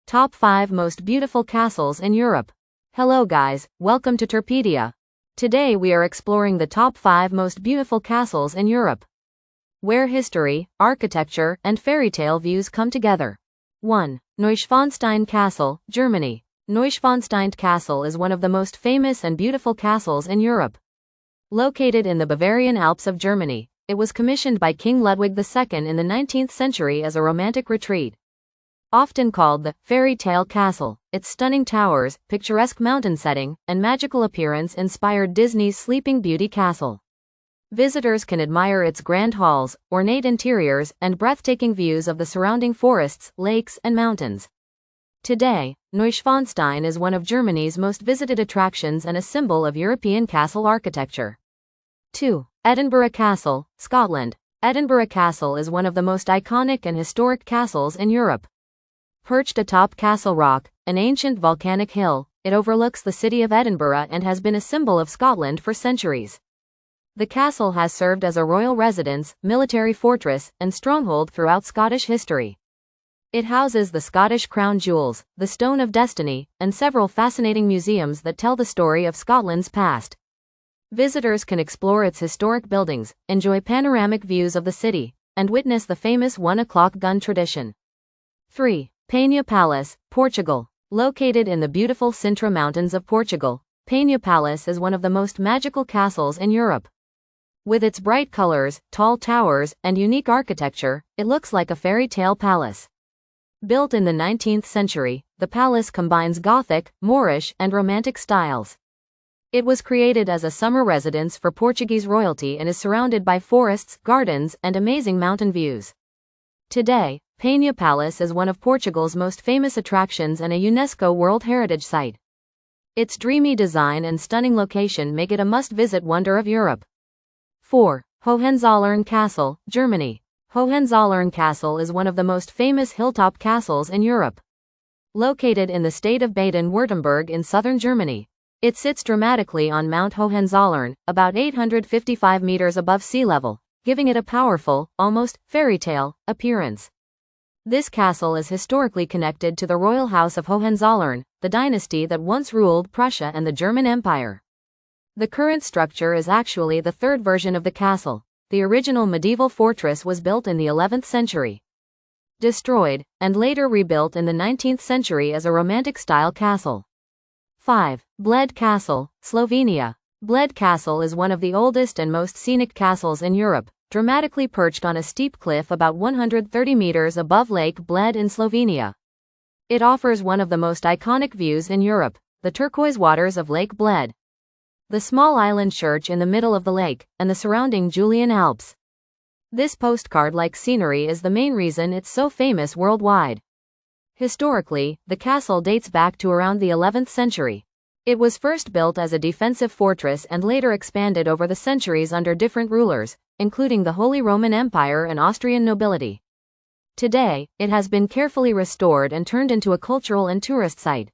Top 5 Most Beautiful Castles in Europe. Hello guys, welcome to Tourpedia. Today we are exploring the top 5 most beautiful castles in Europe, where history, architecture, and fairy tale views come together. 1. Neuschwanstein Castle, Germany. Neuschwanstein Castle is one of the most famous and beautiful castles in Europe. Located in the Bavarian Alps of Germany, it was commissioned by King Ludwig II in the 19th century as a romantic retreat. Often called the fairy tale castle, its stunning towers, picturesque mountain setting, and magical appearance inspired Disney's Sleeping Beauty castle. Visitors can admire its grand halls, ornate interiors, and breathtaking views of the surrounding forests, lakes, and mountains. Today, Neuschwanstein is one of Germany's most visited attractions and a symbol of European castle architecture. 2. Edinburgh Castle, Scotland. Edinburgh Castle is one of the most iconic and historic castles in Europe. Perched atop Castle Rock, an ancient volcanic hill, it overlooks the city of Edinburgh and has been a symbol of Scotland for centuries. The castle has served as a royal residence, military fortress, and stronghold throughout Scottish history. It houses the Scottish crown jewels, the Stone of Destiny, and several fascinating museums that tell the story of Scotland's past. Visitors can explore its historic buildings, enjoy panoramic views of the city, and witness the famous 1 o'clock gun tradition. 3. Pena Palace, Portugal. Located in the beautiful Sintra Mountains of Portugal, Pena Palace is one of the most magical castles in Europe. With its bright colors, tall towers, and unique architecture, it looks like a fairy tale palace. Built in the 19th century, the palace combines Gothic, Moorish, and Romantic styles. It was created as a summer residence for Portuguese royalty and is surrounded by forests, gardens, and amazing mountain views. Today, Pena Palace is one of Portugal's most famous attractions and a UNESCO World Heritage Site. Its dreamy design and stunning location make it a must-visit wonder of Europe. 4. Hohenzollern Castle, Germany. Hohenzollern Castle is one of the most famous hilltop castles in Europe. Located in the state of Baden-Württemberg in southern Germany, it sits dramatically on Mount Hohenzollern, about 855 meters above sea level, giving it a powerful, almost fairy tale appearance. This castle is historically connected to the royal house of Hohenzollern, the dynasty that once ruled Prussia and the German Empire. The current structure is actually the third version of the castle. The original medieval fortress was built in the 11th century, destroyed, and later rebuilt in the 19th century as a Romantic-style castle. 5. Bled Castle, Slovenia. Bled Castle is one of the oldest and most scenic castles in Europe, dramatically perched on a steep cliff about 130 meters above Lake Bled in Slovenia. It offers one of the most iconic views in Europe, the turquoise waters of Lake Bled, the small island church in the middle of the lake, and the surrounding Julian Alps. This postcard-like scenery is the main reason it's so famous worldwide. Historically, the castle dates back to around the 11th century. It was first built as a defensive fortress and later expanded over the centuries under different rulers, including the Holy Roman Empire and Austrian nobility. Today, it has been carefully restored and turned into a cultural and tourist site.